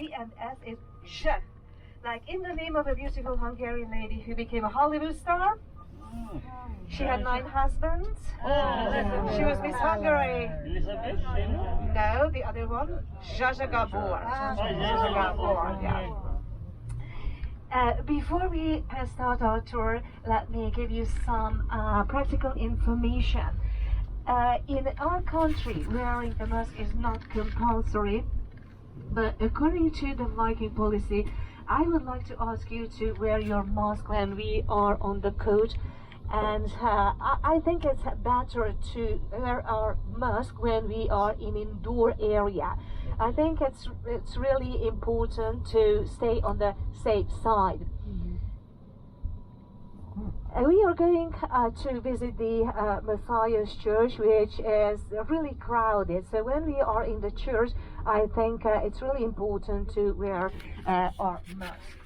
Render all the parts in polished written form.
T and S is zse. Like in the name of a beautiful Hungarian lady who became a Hollywood star. She had 9 husbands. She was Miss Hungary. No, the other one, Zsa Gabor. Zsa Gabor, yeah. Before we start our tour, let me give you some practical information. In our country, wearing a mask is not compulsory, but according to the Viking policy, I would like to ask you to wear your mask when we are on the coach. And I think it's better to wear our mask when we are in indoor area. I think it's really important to stay on the safe side. We are going to visit the Matthias Church, which is really crowded. So when we are in the church, I think it's really important to wear our mask.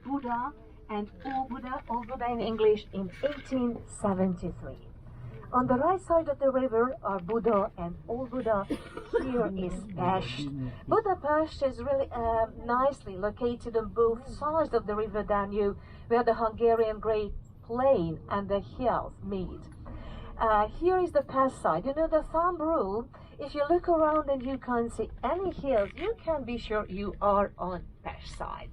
Buddha and All Buddha in English in 1873. On the right side of the river are Buddha and All Buddha. Here is Pest. Budapest is really nicely located on both sides of the river Danube, where the Hungarian Great Plain and the hills meet. Here is the Pest side. You know the thumb rule, if you look around and you can't see any hills, you can be sure you are on Pest side.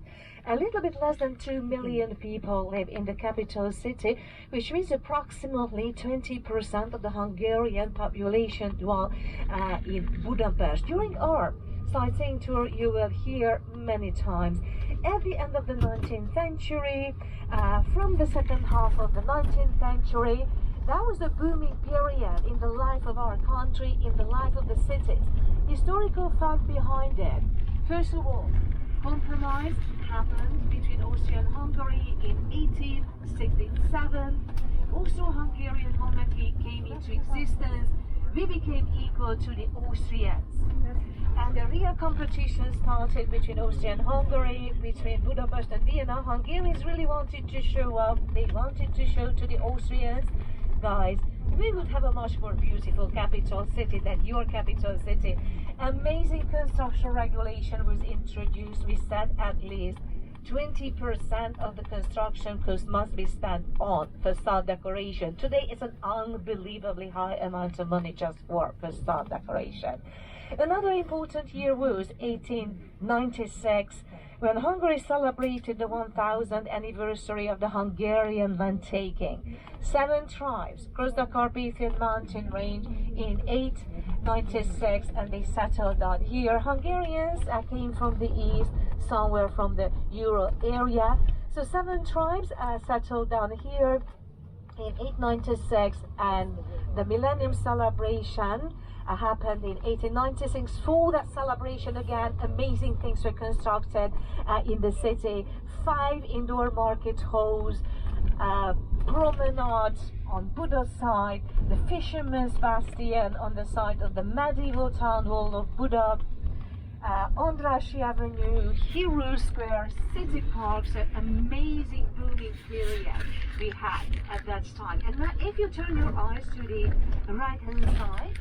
A little bit less than 2 million people live in the capital city, which means approximately 20% of the Hungarian population dwell in Budapest. During our sightseeing tour, you will hear many times. At the end of the 19th century, from the second half of the 19th century, that was the booming period in the life of our country, in the life of the cities. Historical fact behind it. First of all, compromise happened between Austria and Hungary in 1867. Austro-Hungarian monarchy came into existence. We became equal to the Austrians. And the real competition started between Austria and Hungary, between Budapest and Vienna. Hungarians really wanted to show up. They wanted to show to the Austrians, guys, we would have a much more beautiful capital city than your capital city. Amazing construction regulation was introduced. We said at least 20% of the construction cost must be spent on facade decoration. Today it's an unbelievably high amount of money just for facade decoration. Another important year was 1896, when Hungary celebrated the 1000th anniversary of the Hungarian land taking. 7 tribes crossed the Carpathian mountain range in 896 and they settled down here. Hungarians came from the east, somewhere from the Euro area. So 7 tribes settled down here in 896, and the Millennium Celebration happened in 1896. For that celebration again, amazing things were constructed in the city. 5 indoor market halls, promenades on Buddha's side, the Fisherman's Bastion on the side of the medieval town wall of Buda, Andrássy Avenue, Hero Square, City Parks, an amazing booming period we had at that time. And now if you turn your eyes to the right hand side,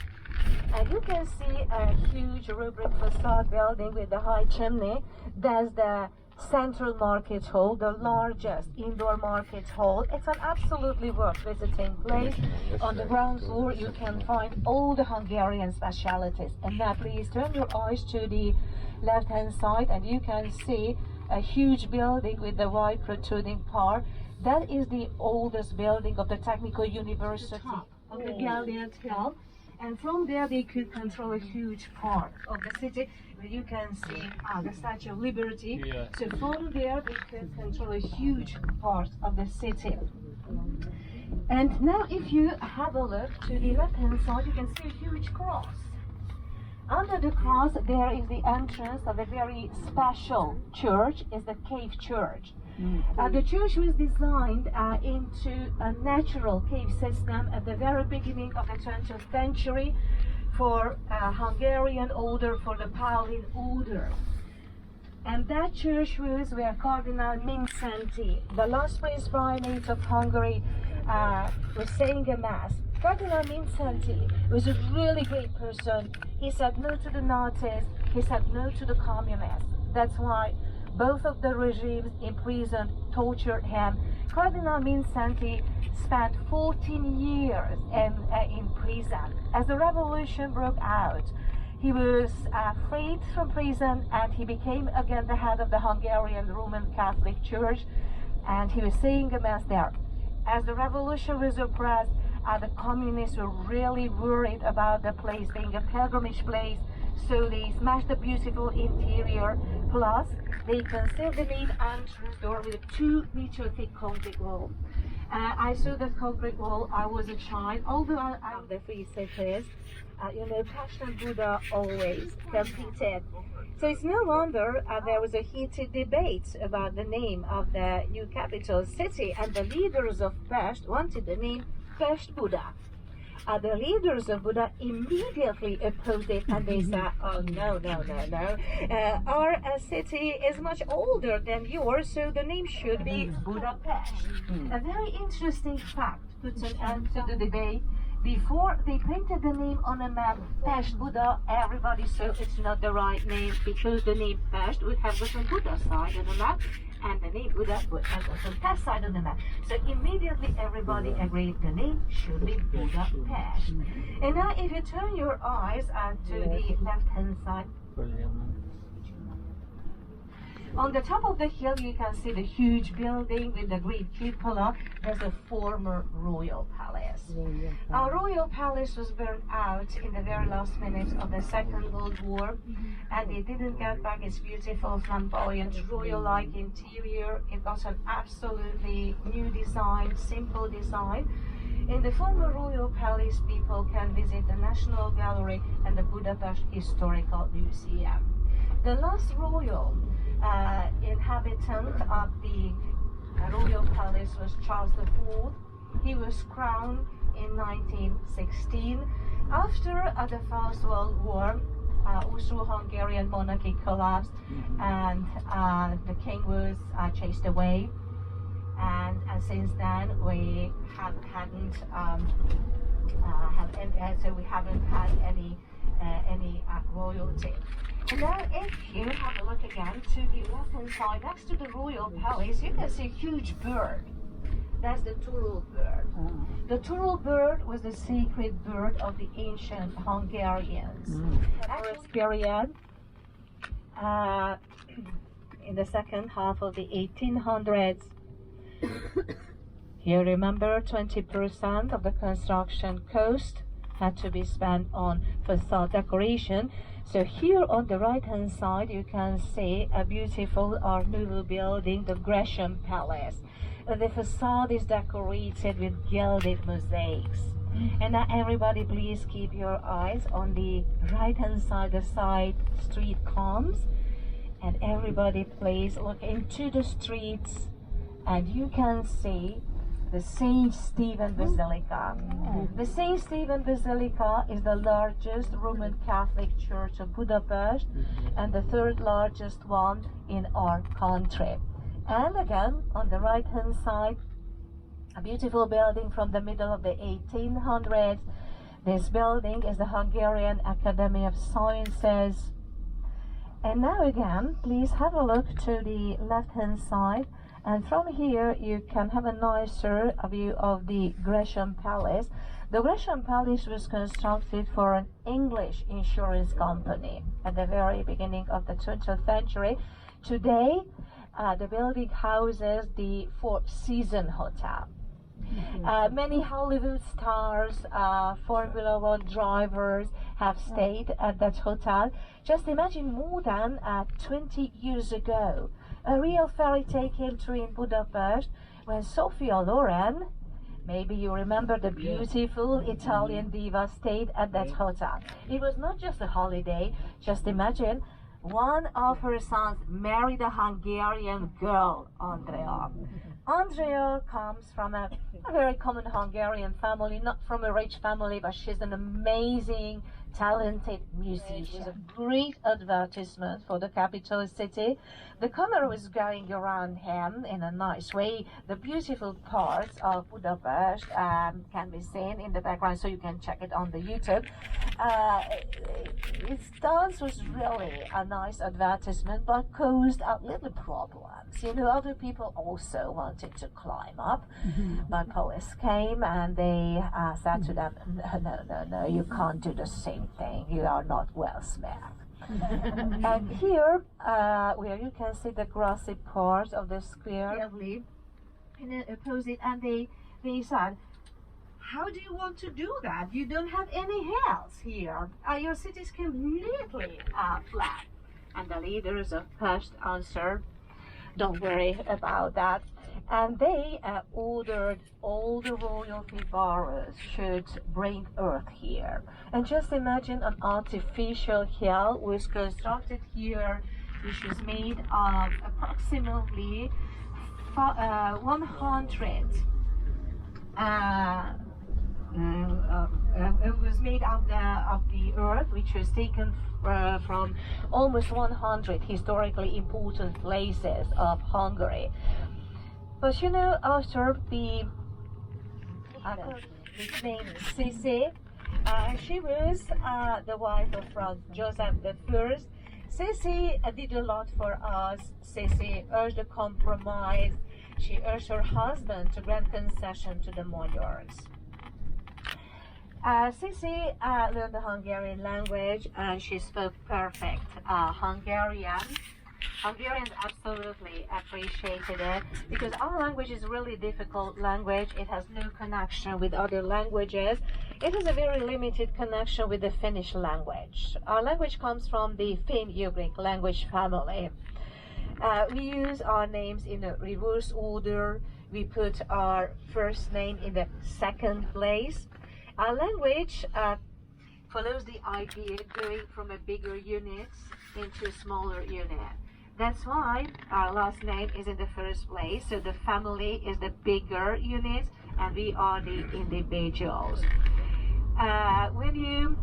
you can see a huge rubric facade building with a high chimney. That's the Central Market Hall, the largest indoor market hall. It's an absolutely worth visiting place. On the ground floor you can find all the Hungarian specialities. And now please turn your eyes to the left hand side and you can see a huge building with the wide protruding part. That is the oldest building of the Technical University of the Galilean Hill. And from there they could control a huge part of the city, where you can see the Statue of Liberty. Yeah. So from there they could control a huge part of the city. And now if you have a look to the left hand side, you can see a huge cross. Under the cross there is the entrance of a very special church, is the cave church. The church was designed into a natural cave system at the very beginning of the 20th century for Hungarian order, for the Pauline order. And that church was where Cardinal Mindszenty, the last Prince Primate of Hungary, was saying a mass. Cardinal Mindszenty was a really great person. He said no to the Nazis, he said no to the communists. That's why both of the regimes imprisoned, tortured him. Cardinal Minsanti spent 14 years in prison. As the revolution broke out, he was freed from prison, and he became again the head of the Hungarian Roman Catholic Church, and he was saying a mass there. As the revolution was oppressed, the communists were really worried about the place being a pilgrimage place, so they smashed the beautiful interior, plus they concealed the main entrance door with a 2-meter thick concrete wall. I saw that concrete wall. I was a child, although I'm the free cities. You know, Pest and Buda always competed. So it's no wonder there was a heated debate about the name of the new capital city, and the leaders of Pest wanted the name Pest Buda. The leaders of Buda immediately opposed it, and they said, oh no, our city is much older than yours, so the name should be Budapest. A very interesting fact put an end to the debate. Before they printed the name on a map, Pest Buda, everybody said it's not the right name, because the name Pest would have got on Buda's side on the map, and the name Buda would have got on Pest side on the map. So immediately everybody agreed the name should be Budapest. And now if you turn your eyes to the left-hand side, on the top of the hill you can see the huge building with the green cupola. There's a former royal palace. Our royal palace was burned out in the very last minutes of the Second World War, and it didn't get back its beautiful, flamboyant, royal-like interior. It got an absolutely new design, simple design. In the former royal palace, people can visit the National Gallery and the Budapest Historical Museum. The last royal inhabitant of the royal palace was Charles IV. He was crowned in 1916. After the First World War, Austro-Hungarian monarchy collapsed, and the king was chased away. And since then, we haven't had any royalty. And now if you have a look again to the left-hand side, next to the royal palace, you can see a huge bird. That's the turtle bird. The turtle bird was the sacred bird of the ancient Hungarians. That period, in the second half of the 1800s, you remember 20% of the construction cost had to be spent on facade decoration. So here on the right hand side you can see a beautiful Art Nouveau building, the Gresham Palace. The facade is decorated with gilded mosaics. And now everybody please keep your eyes on the right hand side, the side street comes, and everybody please look into the streets, and you can see the St. Stephen Basilica. The St. Stephen Basilica is the largest Roman Catholic church of Budapest and the third largest one in our country. And again, on the right hand side, a beautiful building from the middle of the 1800s. This building is the Hungarian Academy of Sciences. And now again, please have a look to the left hand side. And from here you can have a nicer view of the Gresham Palace. The Gresham Palace was constructed for an English insurance company at the very beginning of the 20th century. Today, the building houses the Four Seasons Hotel. Many Hollywood stars, Formula One drivers have stayed at that hotel. Just imagine more than 20 years ago, a real fairy tale came true in Budapest when Sophia Loren, maybe you remember the beautiful Italian diva, stayed at that hotel. It was not just a holiday, just imagine, one of her sons married a Hungarian girl, Andrea. Andrea comes from a very common Hungarian family, not from a rich family, but she's an amazing talented musician. Great advertisement for the capital city. The camera was going around him in a nice way. The beautiful parts of Budapest can be seen in the background, so you can check it on the YouTube. His dance was really a nice advertisement, but caused a little problems. You know, other people also wanted to climb up, but police came and they said to them, no, you can't do the same thing. You are not well smart. And here, where you can see the grassy part of the square, lovely, in the opposite, and they said, how do you want to do that? You don't have any hills here. Your city is completely flat. And the leaders of Pest answered, don't worry about that. And they ordered all the royalty boroughs should bring earth here. And just imagine an artificial hill was constructed here, which was made of approximately 100. It was made of the earth, which was taken from almost 100 historically important places of Hungary. But you know, after the name Sissi, she was the wife of Franz Joseph I. Sissi did a lot for us. Sissi urged a compromise. She urged her husband to grant concession to the Magyars. Sissi learned the Hungarian language and she spoke perfect Hungarian. Hungarians absolutely appreciated it because our language is a really difficult language. It has no connection with other languages. It has a very limited connection with the Finnish language. Our language comes from the Finn-Ugric language family. We use our names in a reverse order. We put our first name in the second place. Our language follows the idea going from a bigger unit into a smaller unit. That's why our last name is in the first place. So the family is the bigger unit and we are the individuals. When you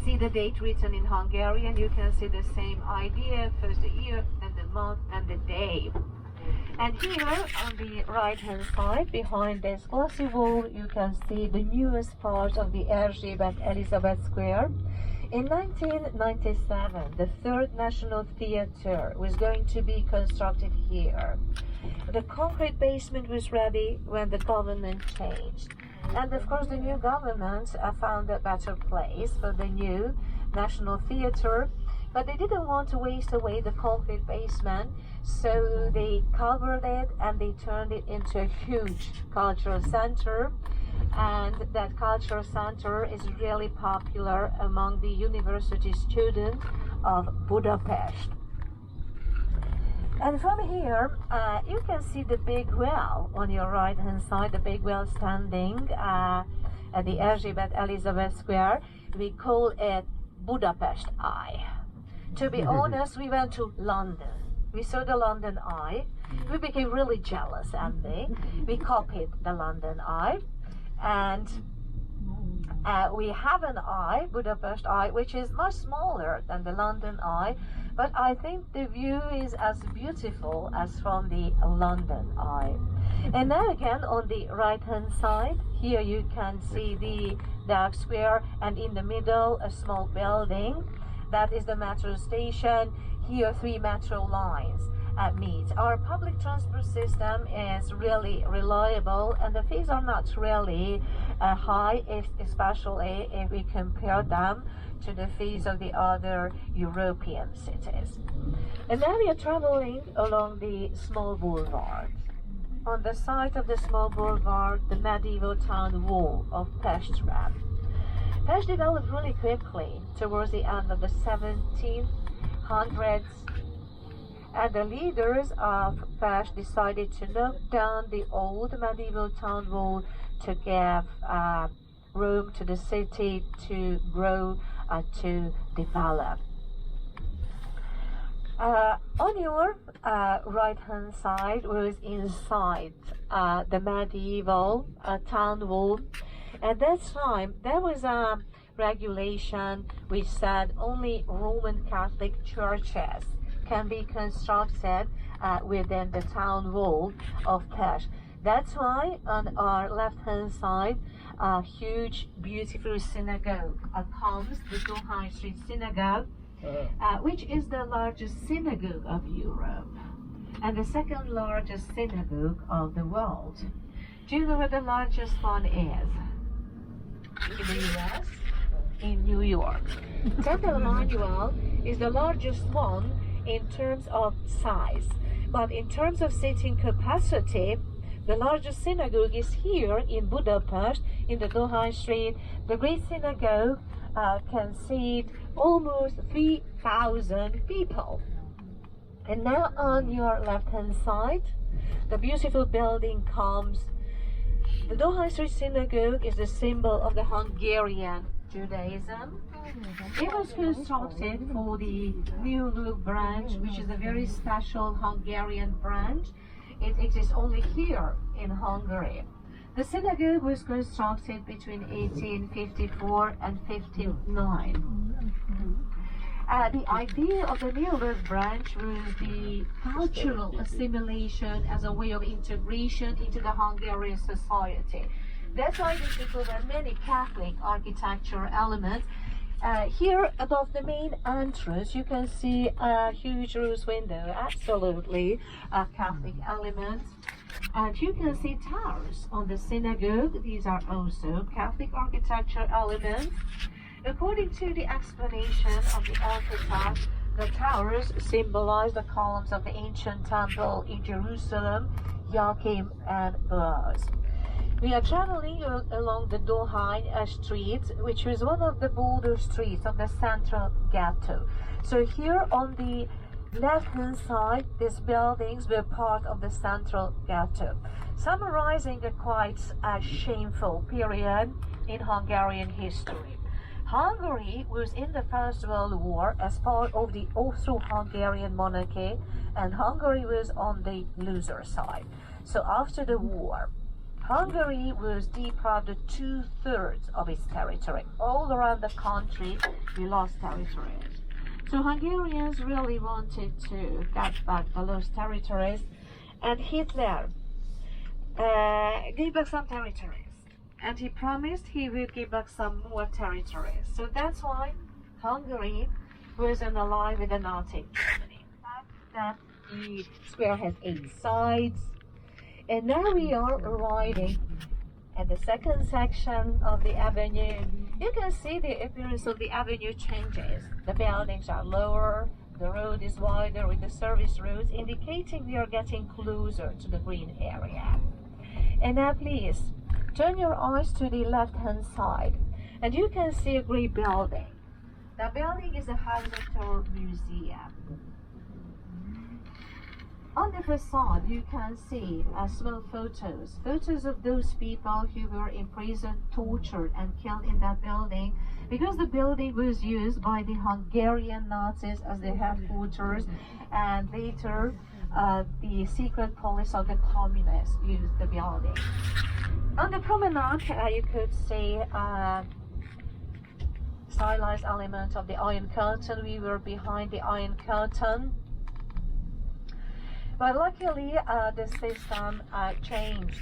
see the date written in Hungarian, you can see the same idea, first the year, then the month, and the day. And here on the right hand side, behind this glossy wall, you can see the newest part of the Erzsébet Elizabeth Square. In 1997, the third National Theatre was going to be constructed here. The concrete basement was ready when the government changed. And of course the new government found a better place for the new National Theatre, but they didn't want to waste away the concrete basement, so they covered it and they turned it into a huge cultural center. And that cultural center is really popular among the university students of Budapest. And from here, you can see the big well on your right hand side, the big well standing at the Erzsébet Elizabeth Square. We call it Budapest Eye. To be honest, we went to London. We saw the London Eye. We became really jealous, and we copied the London Eye. And we have an eye, Budapest Eye, which is much smaller than the London Eye, but I think the view is as beautiful as from the London Eye. And now again on the right hand side, here you can see the dark square, and in the middle a small building. That is the metro station. Here 3 metro lines meet. Our public transport system is really reliable and the fees are not really high, especially if we compare them to the fees of the other European cities. And now we are traveling along the small boulevard. On the side of the small boulevard, the medieval town wall of Pest. Pest developed really quickly towards the end of the 1700s, and the leaders of Pest decided to knock down the old medieval town wall to give room to the city to grow and to develop. On your right hand side was inside the medieval town wall. At that time there was a regulation which said only Roman Catholic churches can be constructed within the town wall of Pest. That's why on our left-hand side, a huge, beautiful synagogue comes, the Dohány Street Synagogue, which is the largest synagogue of Europe and the second largest synagogue of the world. Do you know where the largest one is? In the US? In New York. Temple Emmanuel is the largest one in terms of size, but in terms of seating capacity, the largest synagogue is here in Budapest, in the Dohány Street. The Great Synagogue can seat almost 3,000 people. And now on your left-hand side, the beautiful building comes. The Dohány Street Synagogue is the symbol of the Hungarian Judaism. It was constructed for the New Look branch, which is a very special Hungarian branch. It exists only here in Hungary. The synagogue was constructed between 1854 and 59. The idea of the New Look branch was the cultural assimilation as a way of integration into the Hungarian society. That's why these people were many Catholic architectural elements. Here above the main entrance you can see a huge rose window, absolutely a Catholic element. And you can see towers on the synagogue. These are also Catholic architecture elements. According to the explanation of the architect, the towers symbolize the columns of the ancient temple in Jerusalem, Joachim and Boaz. We are traveling along the Dohány Street, which is one of the bolder streets of the central ghetto. So here on the left-hand side, these buildings were part of the central ghetto, summarizing a quite shameful period in Hungarian history. Hungary was in the First World War as part of the Austro-Hungarian monarchy, and Hungary was on the loser side. So after the war, Hungary was deprived of 2/3 of its territory. All around the country, we lost territories. So Hungarians really wanted to get back the lost territories, and Hitler gave back some territories. And he promised he would give back some more territories. So that's why Hungary was an ally with the Nazi Germany. That the square has 8 sides. And now we are arriving at the second section of the avenue. You can see the appearance of the avenue changes. The buildings are lower, the road is wider with the service roads, indicating we are getting closer to the green area. And now please, turn your eyes to the left-hand side, and you can see a great building. The building is a Hauser Museum. On the facade, you can see small photos of those people who were imprisoned, tortured, and killed in that building, because the building was used by the Hungarian Nazis as their headquarters, and later the secret police of the communists used the building. On the promenade, you could see stylized element of the Iron Curtain. We were behind the Iron Curtain. But luckily, the system changed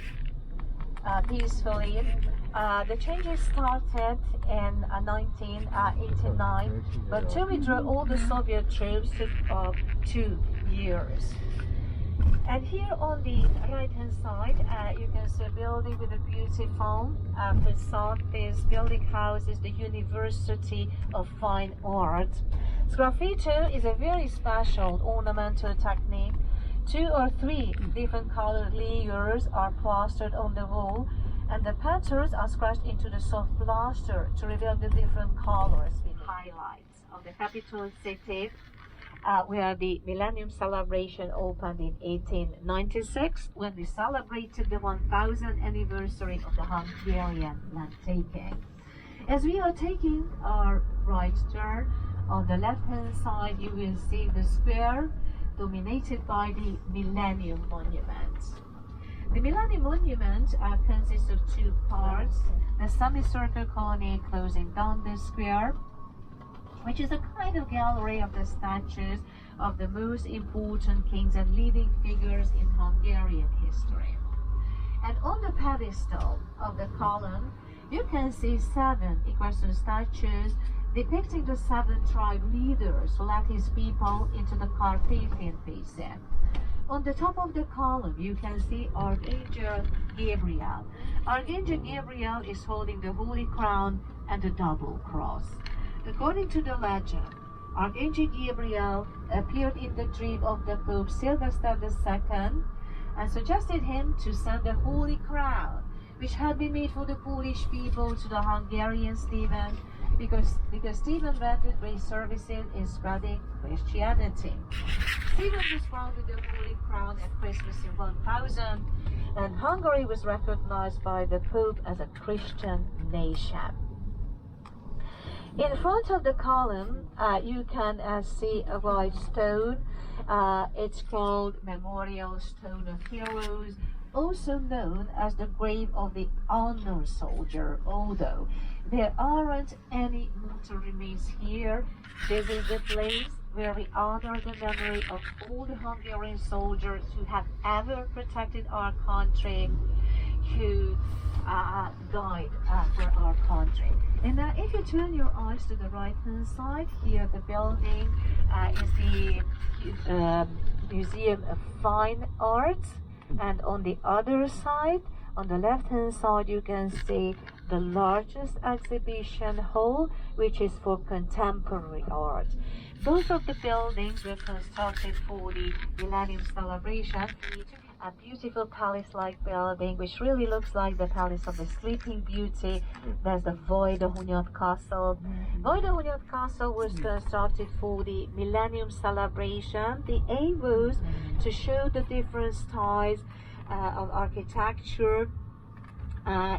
peacefully. The changes started in 1989, but to withdraw all the Soviet troops took 2 years. And here on the right-hand side, you can see a building with a beautiful facade. This building houses the University of Fine Art. Sgraffito is a very special ornamental technique. 2 or 3 different colored layers are plastered on the wall, and the patterns are scratched into the soft plaster to reveal the different colors with highlights of the capital city, where the Millennium Celebration opened in 1896, when we celebrated the 1000th anniversary of the Hungarian land taking. As we are taking our right turn, on the left-hand side you will see the square dominated by the Millennium Monument. The Millennium Monument consists of two parts. The semicircle colonnade closing down the square, which is a kind of gallery of the statues of the most important kings and leading figures in Hungarian history. And on the pedestal of the column, you can see 7 equestrian statues depicting the 7 tribe leaders who led his people into the Carpathian Basin. On the top of the column, you can see Archangel Gabriel. Archangel Gabriel is holding the Holy Crown and the double cross. According to the legend, Archangel Gabriel appeared in the dream of the Pope Sylvester II and suggested him to send the Holy Crown, which had been made for the Polish people, to the Hungarian Stephen, because Stephen rendered great services in spreading Christianity. Stephen was crowned with the Holy Crown at Christmas in 1000, and Hungary was recognized by the Pope as a Christian nation. In front of the column, you can see a white stone. It's called Memorial Stone of Heroes, also known as the grave of the honor soldier, although there aren't any mortal remains here. This is the place where we honor the memory of all the Hungarian soldiers who have ever protected our country, who died for our country. And now if you turn your eyes to the right hand side, here the building is the Museum of Fine Arts, and on the other side, on the left hand side, you can see the largest exhibition hall, which is for contemporary art. Both of the buildings were constructed for the Millennium Celebration. A beautiful palace-like building, which really looks like the Palace of the Sleeping Beauty. There's the Vajdahunyad Castle. Vajdahunyad Castle was constructed for the Millennium Celebration. The aim was to show the different styles of architecture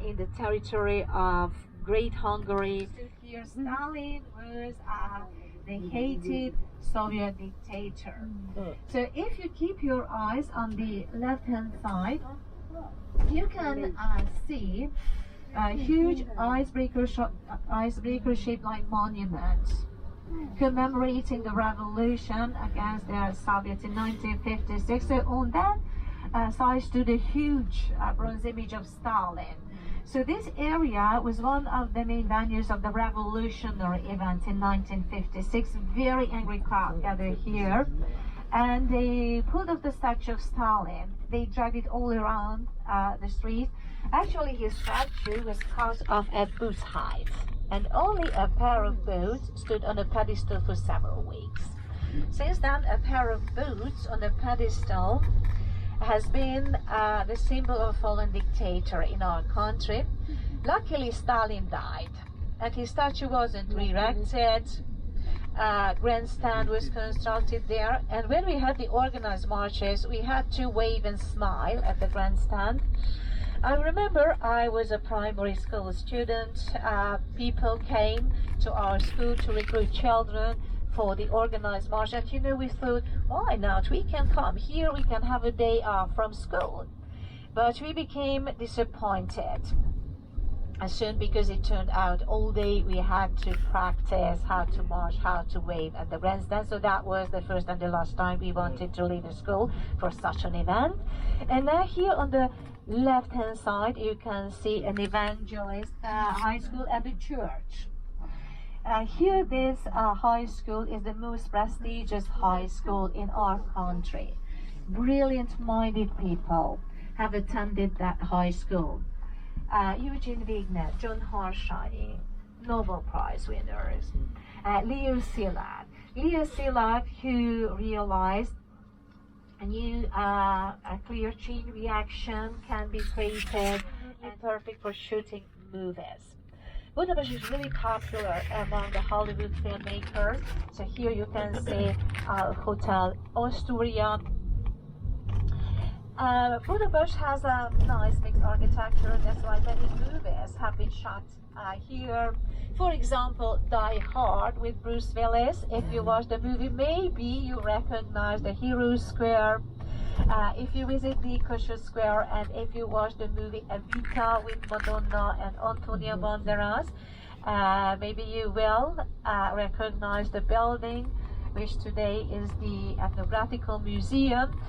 in the territory of Great Hungary. Here, Stalin was the hated Soviet dictator. So if you keep your eyes on the left-hand side, you can see a huge icebreaker-shaped like monument commemorating the revolution against the Soviets in 1956. So on that side stood a huge bronze image of Stalin. So this area was one of the main venues of the revolutionary event in 1956. Very angry crowd gathered here, and they pulled off the statue of Stalin. They dragged it all around the street. Actually, his statue was cut off at boot height, and only a pair of boots stood on a pedestal for several weeks. Since then, a pair of boots on the pedestal has been the symbol of a fallen dictator in our country. Luckily, Stalin died, and his statue wasn't re-erected. Grandstand was constructed there, and when we had the organized marches, we had to wave and smile at the grandstand. I remember I was a primary school student. People came to our school to recruit children for the organized march, and we thought, why not? We can come here, we can have a day off from school. But we became disappointed as soon, because it turned out all day we had to practice how to march, how to wave at the grandstand. So that was the first and the last time we wanted to leave the school for such an event. And now here on the left hand side, you can see an evangelist high school and a church. Here, this high school is the most prestigious high school in our country. Brilliant-minded people have attended that high school. Eugene Wigner, John Harsanyi, Nobel Prize winners. Leo Szilard, who realized a clear chain reaction can be created and perfect for shooting movies. Budapest is really popular among the Hollywood filmmakers. So here you can see Hotel Astoria. Budapest has a nice mixed architecture. That's why many movies have been shot here. For example, Die Hard with Bruce Willis. If you watch the movie, maybe you recognize the Hero Square. If you visit the Kossuth Square and if you watch the movie Evita with Madonna and Antonio Banderas, maybe you will recognize the building, which today is the Ethnographical Museum.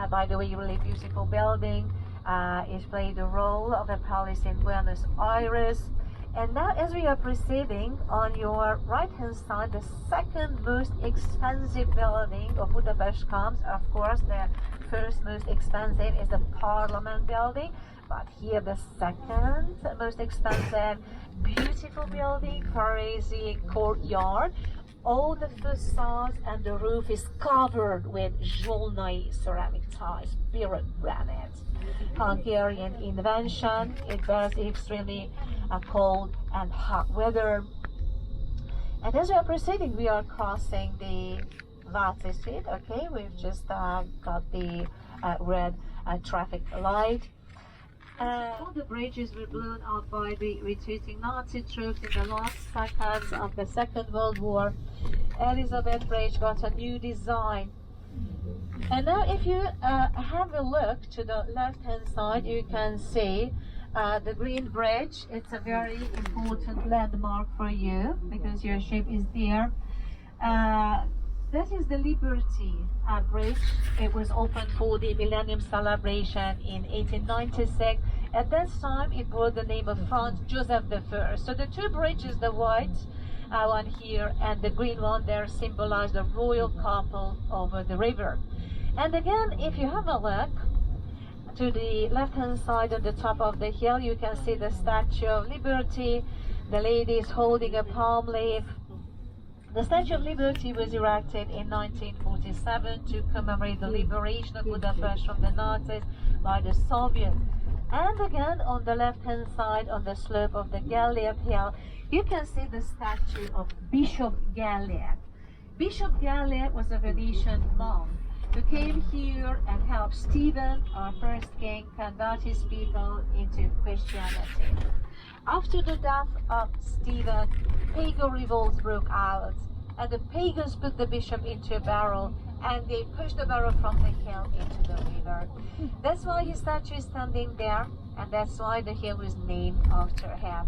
By the way, really beautiful building. It played the role of a palace in Buenos Aires. And now as we are proceeding, on your right hand side, the second most expensive building of Budapest comes. Of course, the first most expensive is the Parliament building, but here the second most expensive, beautiful building, crazy courtyard. All the facades and the roof is covered with Zsolnai ceramic tiles, pure granite. Hungarian invention. It bears extremely cold and hot weather. And as we are proceeding, we are crossing the Váci Street. Okay, we've just got the red traffic light. All the bridges were blown up by the retreating Nazi troops in the last seconds of the Second World War. Elizabeth Bridge got a new design. And now if you have a look to the left hand side, you can see the Green Bridge. It's a very important landmark for you because your ship is there. That is the Liberty Bridge. It was opened for the Millennium Celebration in 1896. At that time, it bore the name of Franz Joseph I. So the two bridges, the white one here and the green one there, symbolize the royal couple over the river. And again, if you have a look to the left-hand side on the top of the hill, you can see the Statue of Liberty. The lady is holding a palm leaf. The Statue of Liberty was erected in 1947 to commemorate the liberation of Budapest from the Nazis by the Soviets. And again, on the left-hand side, on the slope of the Gellért Hill, you can see the statue of Bishop Gellért. Bishop Gellért was a Venetian monk who came here and helped Stephen, our first king, convert his people into Christianity. After the death of Stephen, pagan revolts broke out, and the pagans put the bishop into a barrel, and they pushed the barrel from the hill into the river. That's why his statue is standing there, and that's why the hill was named after him.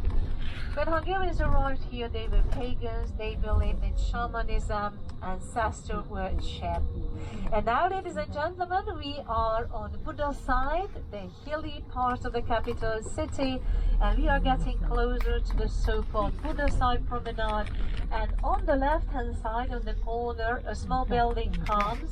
When Hungarians arrived here, they were pagans, they believed in shamanism, ancestor worship. And now, ladies and gentlemen, we are on the Buda side, the hilly part of the capital city, and we are getting closer to the so-called Buda side promenade. And on the left-hand side, on the corner, a small building comes.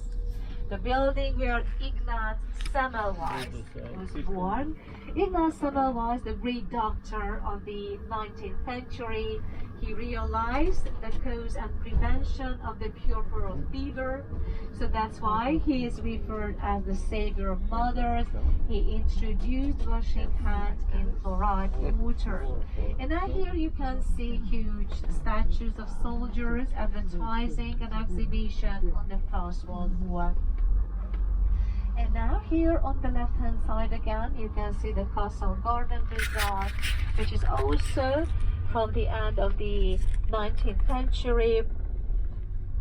The building where Ignác Semmelweis was born. Ignác Semmelweis, the great doctor of the 19th century, he realized the cause and prevention of the puerperal fever. So that's why he is referred as the savior of mothers. He introduced washing hands in fluoride water. And now here you can see huge statues of soldiers advertising an exhibition on the First World War. And now here on the left hand side again, you can see the Castle Garden Bazaar, which is also from the end of the 19th century.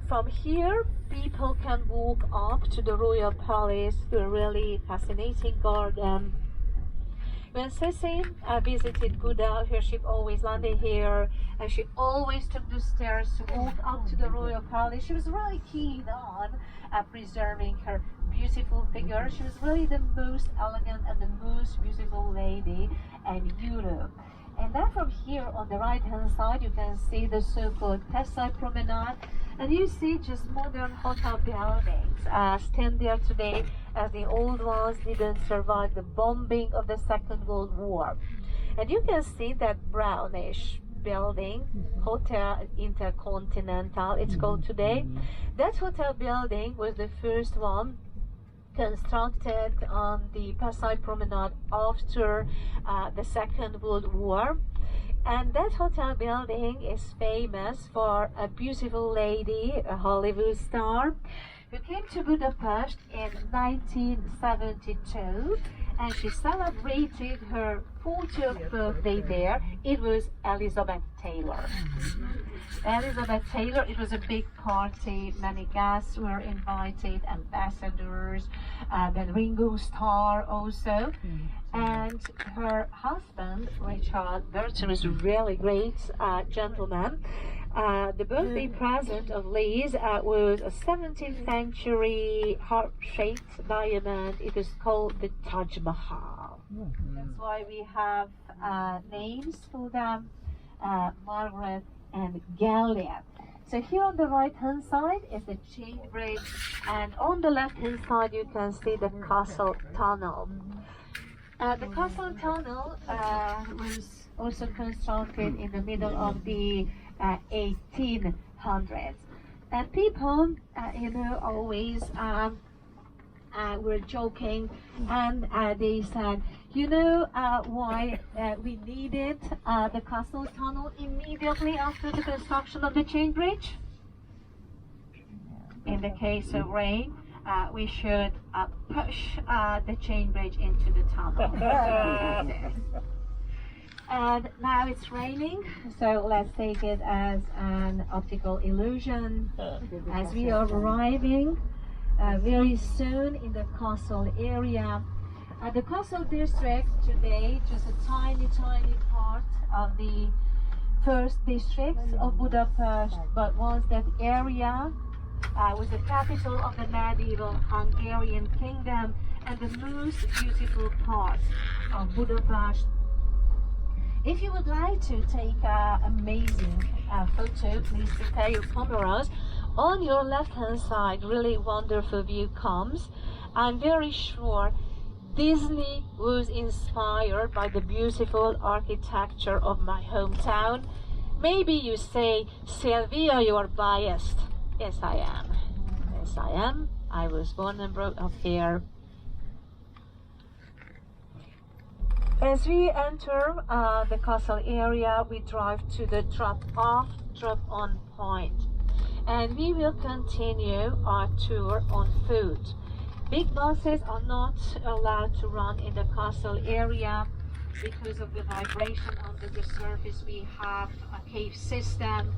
From here, people can walk up to the Royal Palace, to a really fascinating garden. When Ceci visited Buda, her ship always landed here, and she always took the stairs to walk up to the Royal Palace. She was really keen on preserving her beautiful figure. She was really the most elegant and the most beautiful lady in Europe. And then from here on the right hand side, you can see the so-called Pesai Promenade, and you see just modern hotel buildings stand there today, as the old ones didn't survive the bombing of the Second World War. And you can see that brownish building, Hotel Intercontinental, it's called today. That hotel building was the first one constructed on the Pesai Promenade after the Second World War. And that hotel building is famous for a beautiful lady, a Hollywood star, who came to Budapest in 1972, and she celebrated her 40th birthday there. It was Elizabeth Taylor. Elizabeth Taylor, it was a big party, many guests were invited, ambassadors, then Ringo Starr also, and her husband, Richard Burton, was a really great gentleman. The birthday present of Liz was a 17th century heart-shaped diamond. It is called the Taj Mahal. That's why we have names for them, Margaret and Galliard. So here on the right hand side is the chain bridge, and on the left hand side you can see the castle tunnel. The castle tunnel was also constructed in the middle of the 1800s, and people always were joking, and they said, why we needed the castle tunnel immediately after the construction of the chain bridge? In the case of rain, we should push the chain bridge into the tunnel. And now it's raining, so let's take it as an optical illusion as we are arriving very soon in the castle area. The castle district today, just a tiny part of the first district of Budapest, but once that area was the capital of the medieval Hungarian kingdom and the most beautiful part of Budapest. If you would like to take an amazing photo, please prepare your cameras. On your left hand side, really wonderful view comes. I'm very sure Disney was inspired by the beautiful architecture of my hometown. Maybe you say, Sylvia, you are biased. Yes, I am. Yes, I am. I was born and brought up here. As we enter the castle area, we drive to the drop-on point, and we will continue our tour on foot. Big buses are not allowed to run in the castle area because of the vibration under the surface. We have a cave system,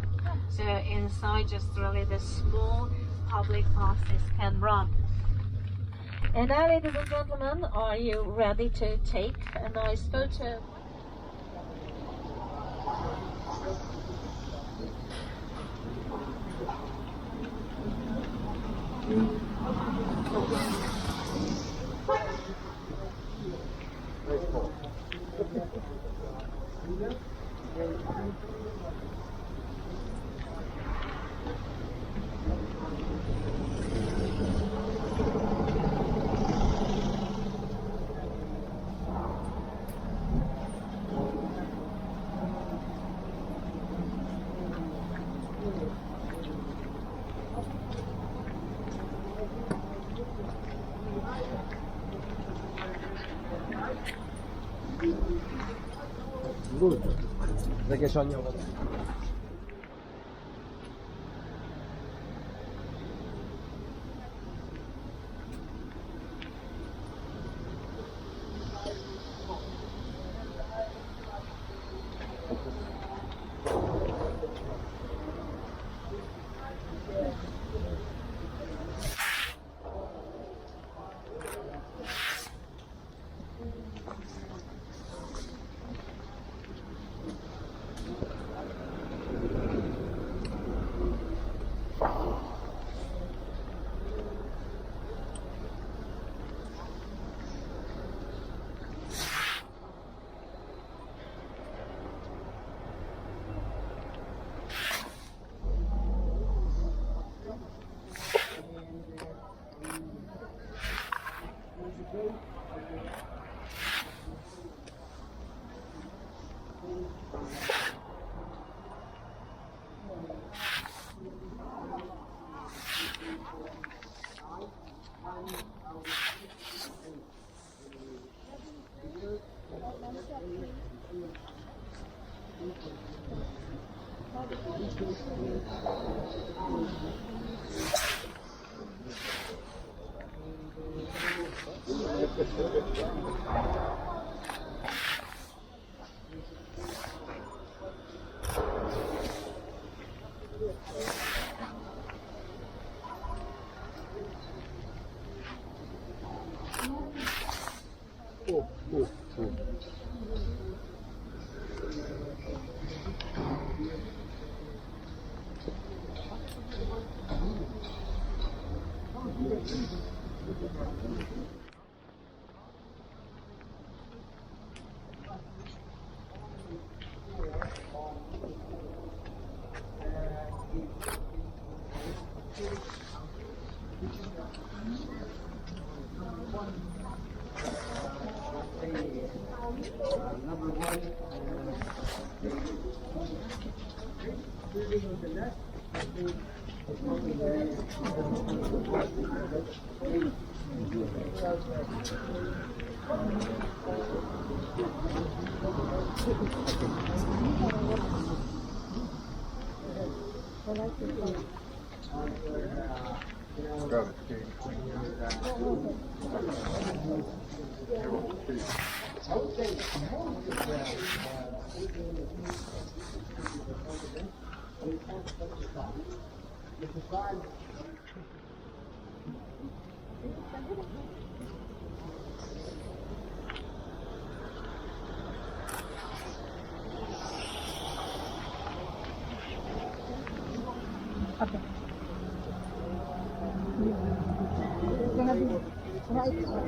so inside just really the small public buses can run. And now, ladies and gentlemen, are you ready to take a nice photo? Az egész anyja van.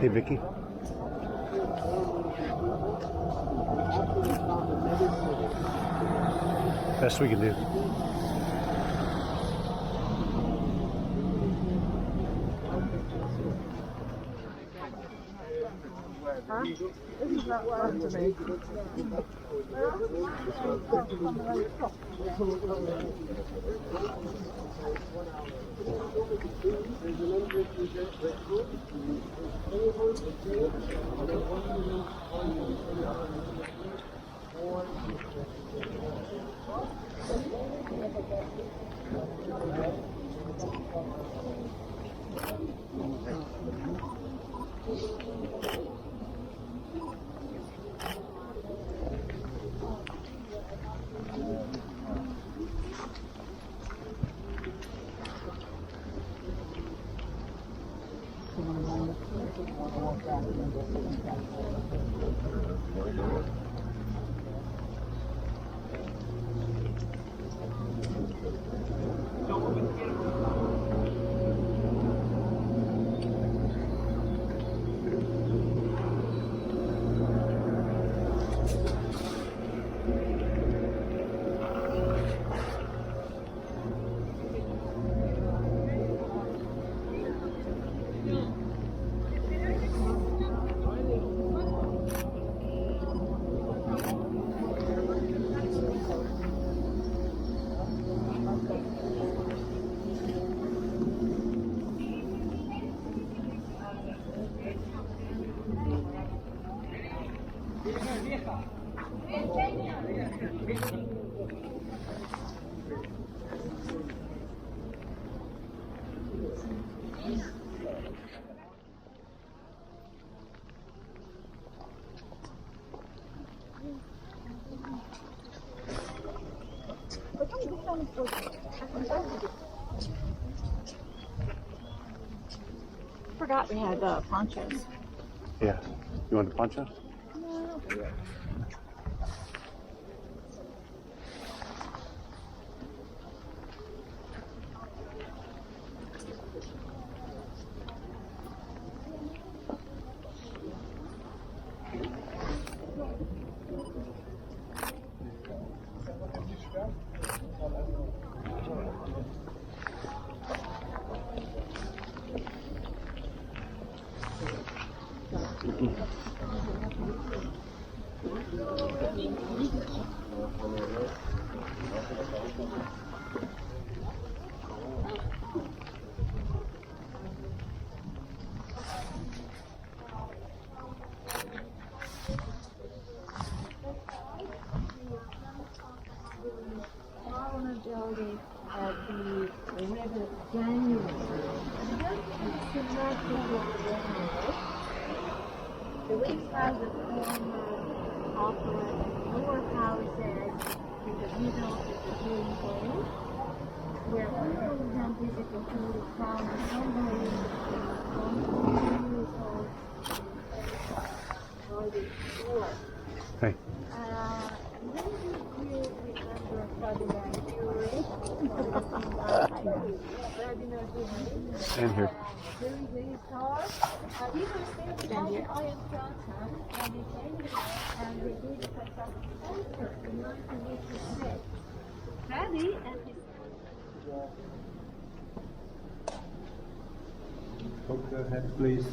Hey, Vicky. Best we can do. Huh? This is not fun to me. Forgot we had ponchos. Yeah. You want the poncho? At the river January. The Weeks has a former opera and lower houses in the middle of the green hall, where people can visit the Holy Crown of Hungary on the tour. Hey. Maybe you remember Ferdinand Fury. And here. And here. Ready? And Go ahead, please.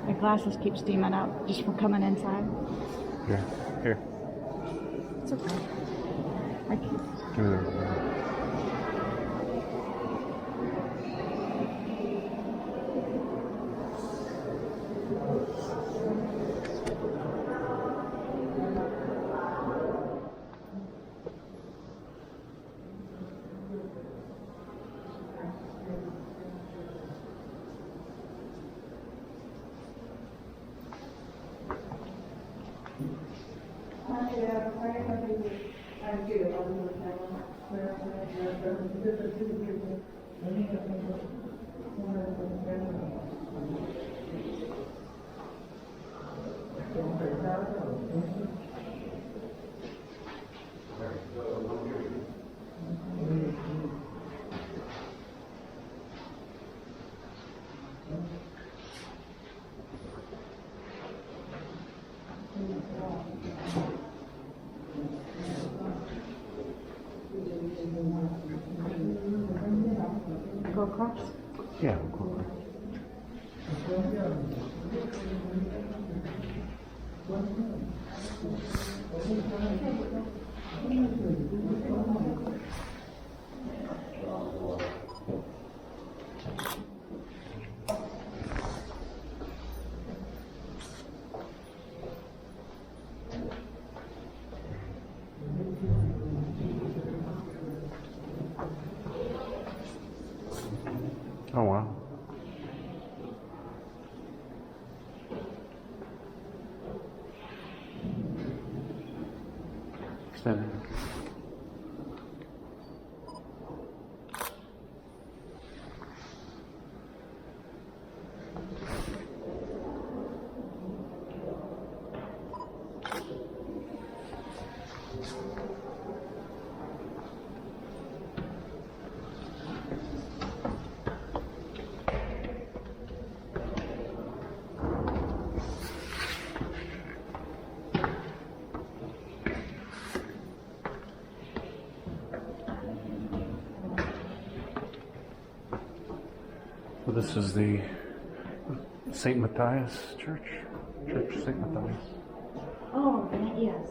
my glasses keep steaming up just from coming inside. Here. Here. It's okay. I keep Give me the. go across. Yeah, we'll go. Oh wow. Extended. So this is the St. Matthias Church, Church St. Matthias. Oh, yes.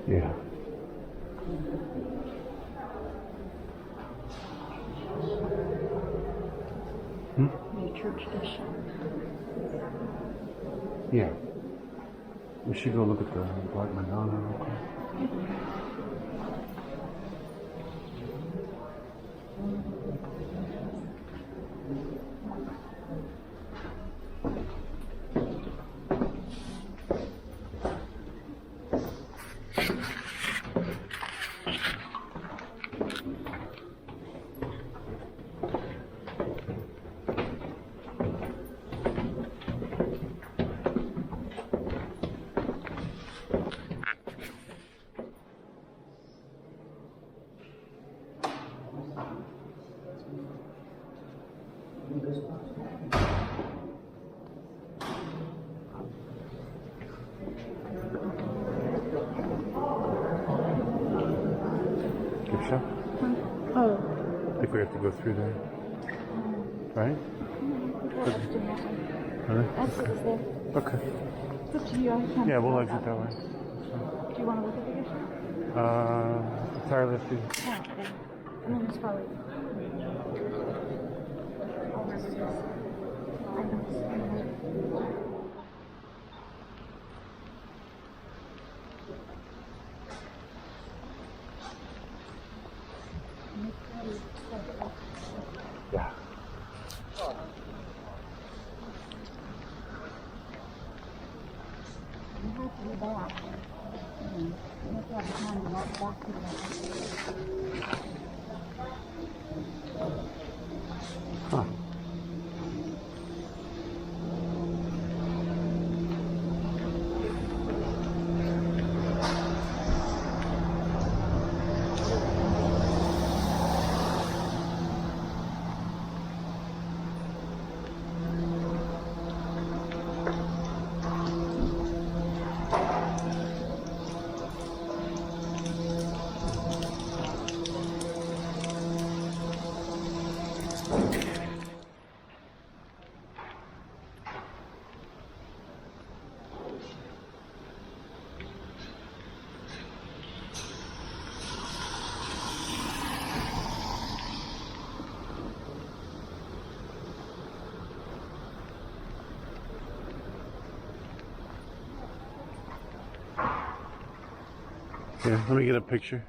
Yeah. Your church edition. Yeah. We should go look at the Black Madonna real quick. Gift shop? Oh. I think we have to go through there. Right? Really? Exit is there. Okay. It's up to you. I can't. Yeah, we'll exit that way. Do you want to look at the gift shop? Entirely up to you. Oh, okay. And then there's probably. Yeah. You have to be back. You have to have time to walk back to the Huh. Here, let me get a picture.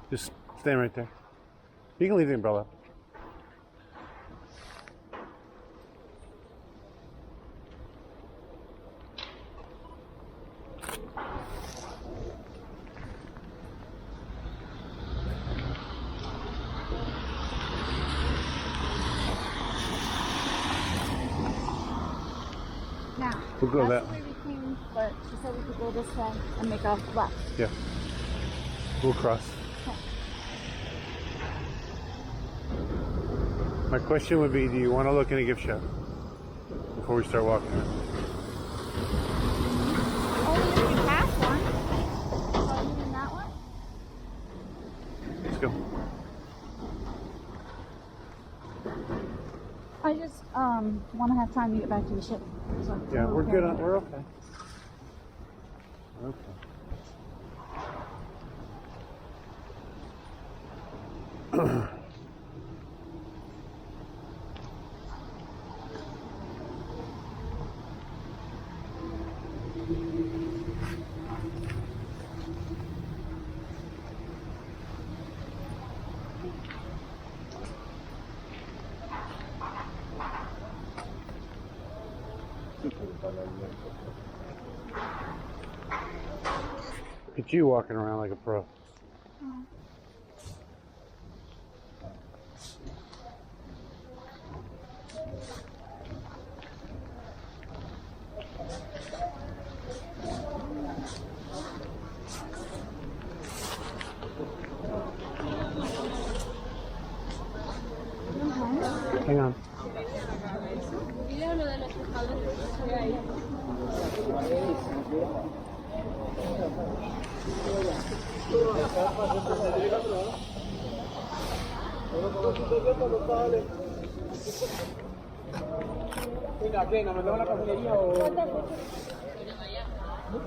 Just stand right there. You can leave the umbrella. Now, We'll go that's that the way we came, but she said we could go this way and make a left. Yeah. We'll cross. My question would be, do you want to look in a gift shop before we start walking? Only if we pass one. Oh, you mean that one? Let's go. I just want to have time to get back to the ship. So Yeah, we're good on, we're okay. Okay. Look at you walking around like a pro. Hang on. Hey,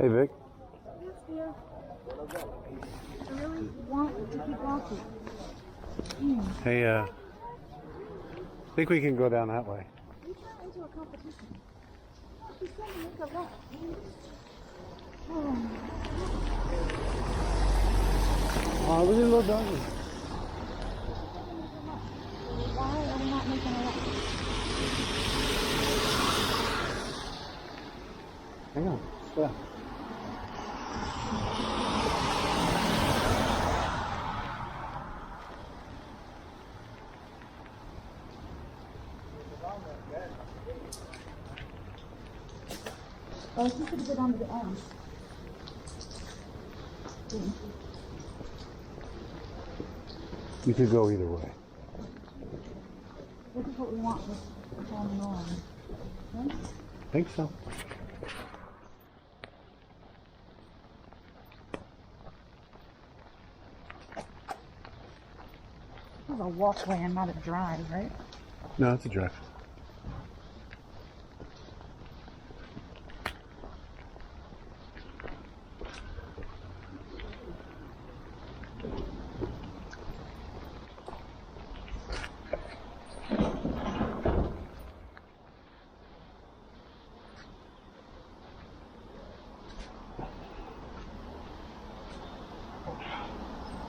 Vic. Yes, dear. I really want to keep walking. Hey, I think we can go down that way. We got into a competition. He's going to make a left. Oh, look at the little doggy. Why are we not making a left? Hang on. Stop. Oh, she's going to go down to the end. You could go either way. This is what we want with family on. Right? I think so. This is a walkway and not a drive, right? No, it's a drive.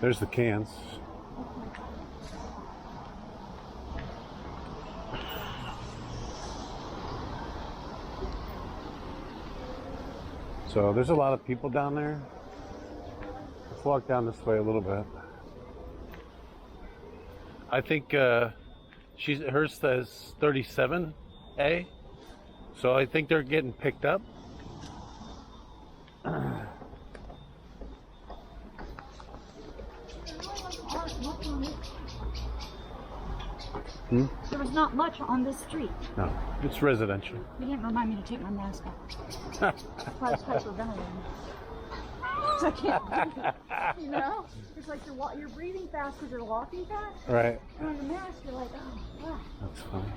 There's the cans. So there's a lot of people down there. Let's walk down this way a little bit. I think hers says 37A. So I think they're getting picked up. There was not much on this street. No, it's residential. You didn't remind me to take my mask off. That's why I was hyperventilating. So I can't breathe. You know? It's like you're breathing fast because you're walking fast. Right. And on the mask, you're like, oh, wow. That's funny.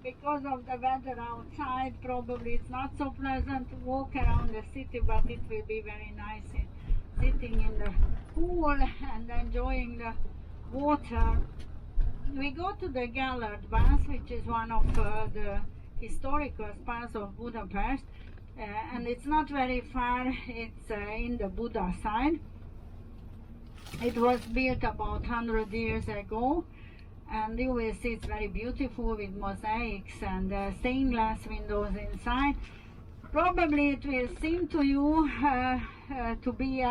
Because of the weather outside, probably it's not so pleasant to walk around the city, but it will be very nice sitting in the pool and enjoying the water. We go to the Gellert Bath, which is one of the historical spots of Budapest, and it's not very far. It's in the Buda side. It was built about 100 years ago. And you will see it's very beautiful with mosaics and stained glass windows inside. Probably it will seem to you to be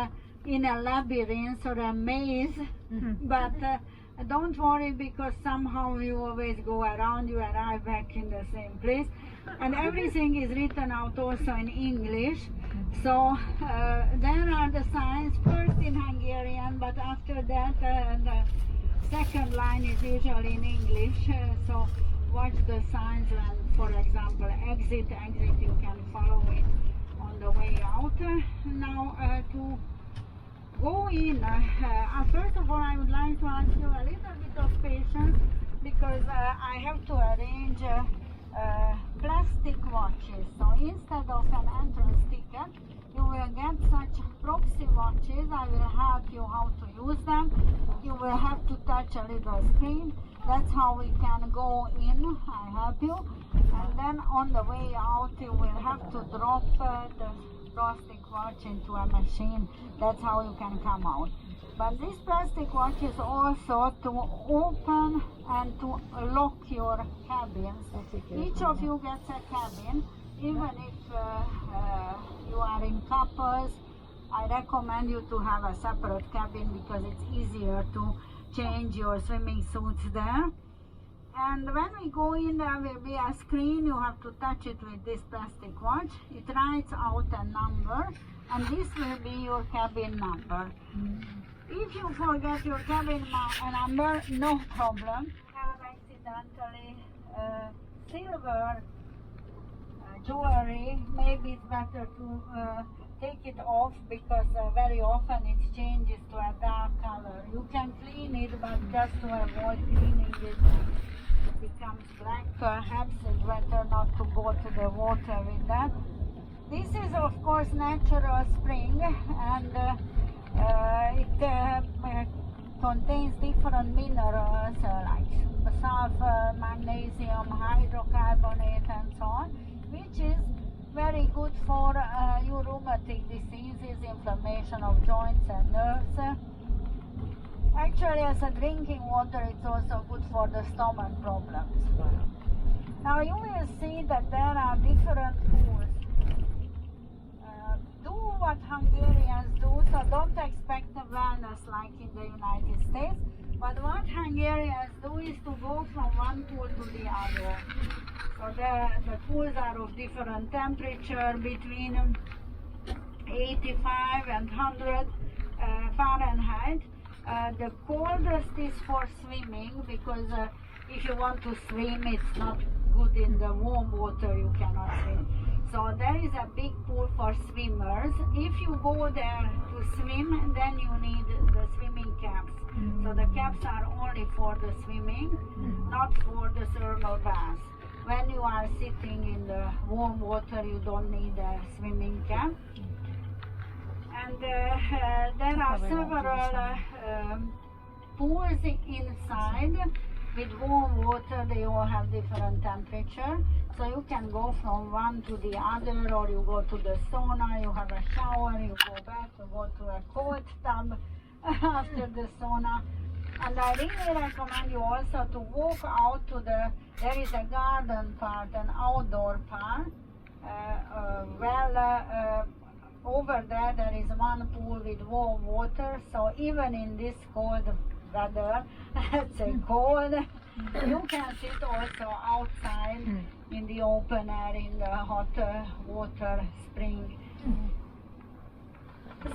in a labyrinth or a maze, but don't worry, because somehow you always go around, you arrive back in the same place. And everything is written out also in English. So there are the signs, first in Hungarian, but after that the second line is usually in English, so watch the signs when, for example, exit, you can follow it on the way out. Now to go in, first of all I would like to ask you a little bit of patience, because I have to arrange plastic watches. So instead of an entrance ticket, you will get such proxy watches. I will help you how to use them. You will have to touch a little screen. That's how we can go in. I help you. And then on the way out, you will have to drop the plastic watch into a machine. That's how you can come out. But this plastic watch is also to open and to lock your cabins. Each of you gets a cabin. Even if you are in couples, I recommend you to have a separate cabin, because it's easier to change your swimming suits there. And when we go in, there will be a screen. You have to touch it with this plastic watch. It writes out a number, and this will be your cabin number. If you forget your cabin number, no problem. You have accidentally silver jewelry, maybe it's better to take it off because very often it changes to a dark color. You can clean it, but just to avoid cleaning it, it becomes black. Perhaps it's better not to go to the water with that. This is of course natural spring, and it contains different minerals like sulfur, magnesium, hydrocarbonate and so on, which is very good for your rheumatic diseases, inflammation of joints and nerves. Actually, as a drinking water, it's also good for the stomach problems. Now you will see that there are different pools. Do what Hungarians do, so don't expect a wellness like in the United States. But what Hungarians do is to go from one pool to the other. So the pools are of different temperature, between 85 and 100 Fahrenheit. The coldest is for swimming, because if you want to swim, it's not good in the warm water, you cannot swim. So there is a big pool for swimmers. If you go there to swim, then you need the swimming caps. So the caps are only for the swimming, not for the thermal bath. When you are sitting in the warm water, you don't need a swimming cap. And there are several pools inside with warm water. They all have different temperature. So you can go from one to the other, or you go to the sauna, you have a shower, you go back, you go to a cold tub after the sauna. And I really recommend you also to walk out to there is a garden part, an outdoor part. Over there is one pool with warm water, so even in this cold weather, let's say cold, you can sit also outside in the open air in the hot water spring.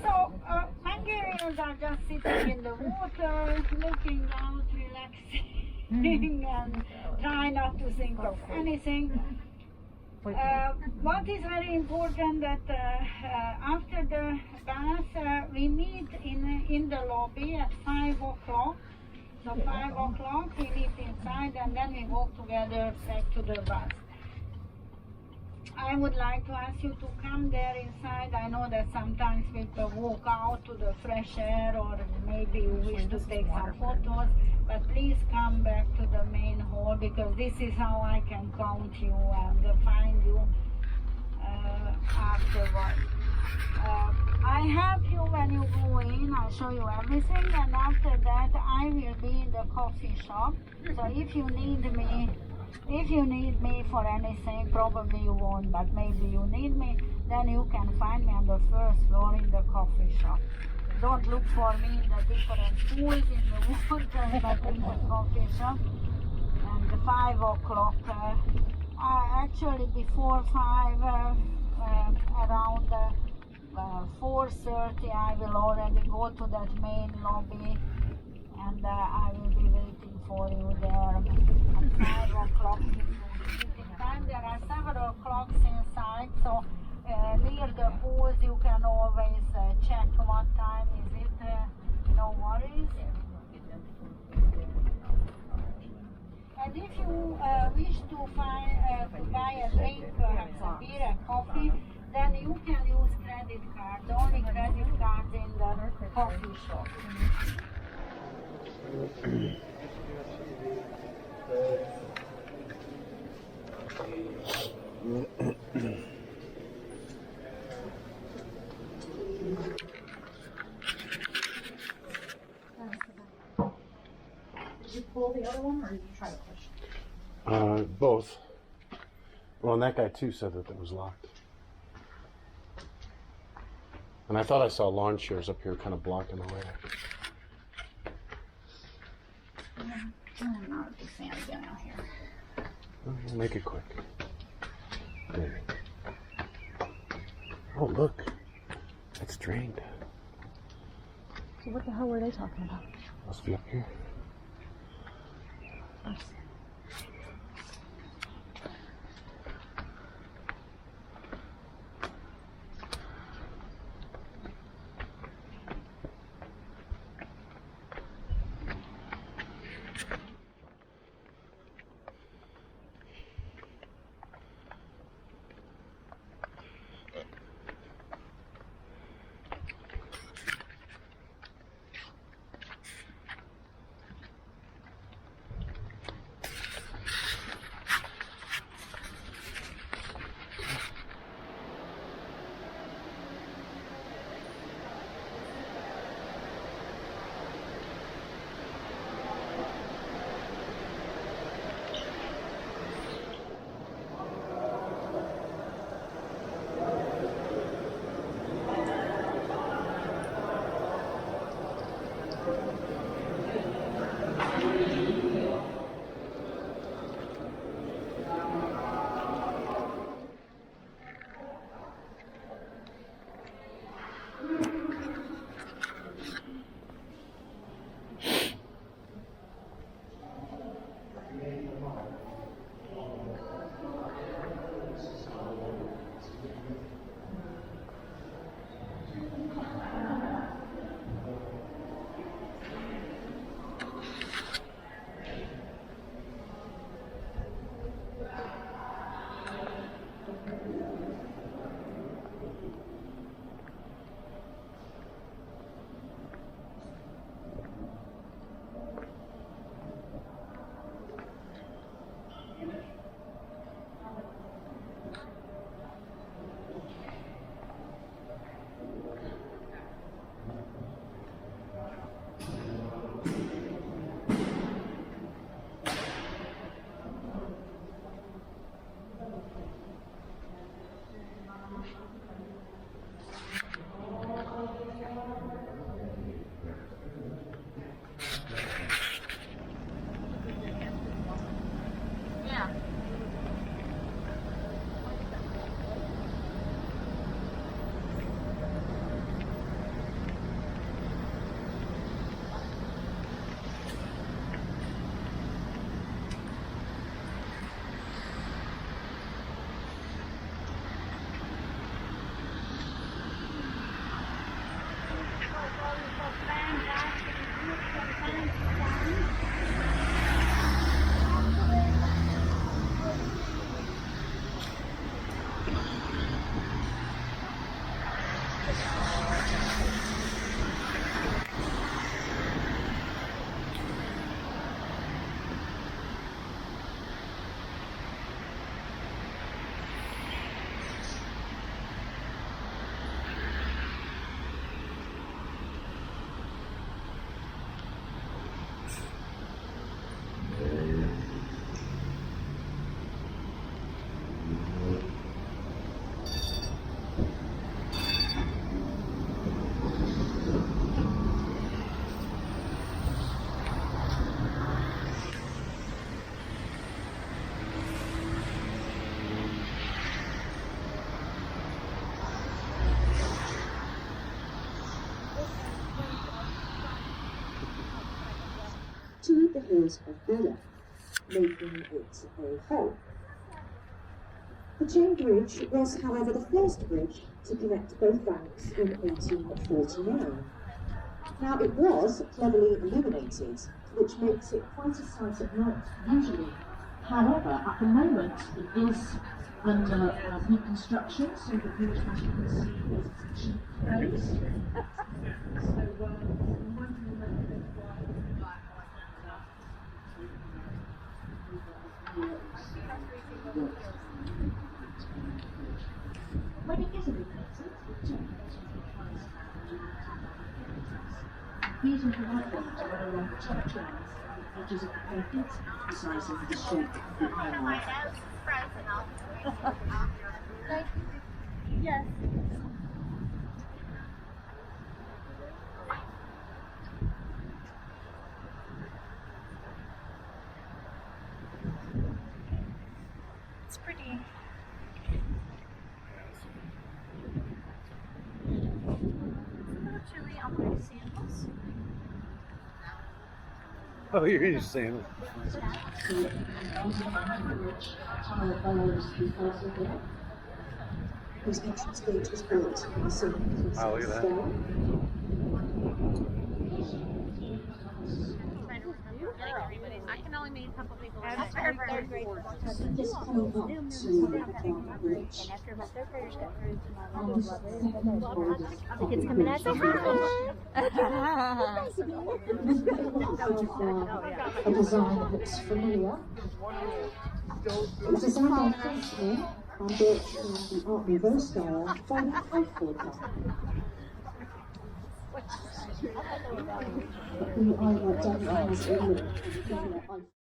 So Hungarians are just sitting in the water, looking out, relaxing, and try not to think of anything. What is very important that after the bath we meet in the lobby at 5 o'clock. So 5 o'clock we meet inside, and then we walk together back to the bus. I would like to ask you to come there inside. I know that sometimes people walk out to the fresh air, or maybe you wish to take some photos, but please come back to the main hall, because this is how I can count you and find you afterwards. I help you when you go in. I show you everything, and after that I will be in the coffee shop. So if you need me for anything, probably you won't, but maybe you need me, then you can find me on the first floor in the coffee shop. Don't look for me in the different pools in the water, but in the coffee shop. And 5 o'clock, actually before 5, around 4:30, I will already go to that main lobby, and I will be waiting for you there at 5 o'clock. There are several clocks inside, so near the pools you can always check what time is it, no worries. And if you wish to buy a drink, perhaps a beer, a coffee, then you can use credit cards, only credit cards in the coffee shop. Did you pull the other one, or did you try to push? Both. Well, and that guy too said that it was locked. And I thought I saw lawn chairs up here kind of blocking the way. I'm not a big fan of getting out here. We'll make it quick. There. Oh, look. It's drained. So what the hell were they talking about? Must be up here. to the hills of Buda, making it a whole. The chain bridge was, however, the first bridge to connect both banks in 1849. Now, it was cleverly illuminated, which makes it quite a sight at night usually. However, at the moment it is under reconstruction, so the bridge, as you can see, is closed. When it is illuminated, these are the white ones that are along the top lines at the edges of the pavement, emphasising the shape of the island. Yes. It's pretty. It's a little chilly on my sandals. Oh, you're in sandals. Whose entrance gate was built in the same Wow, look at that. I can only meet a couple people. Just coming up to the bridge. And after my third graders got through to my And this is the second oldest the kids coming out, say hi. A design that's familiar. It was designed by a Frenchman and built in the Art Nouveau style by the Eiffel Tower. But the island does have a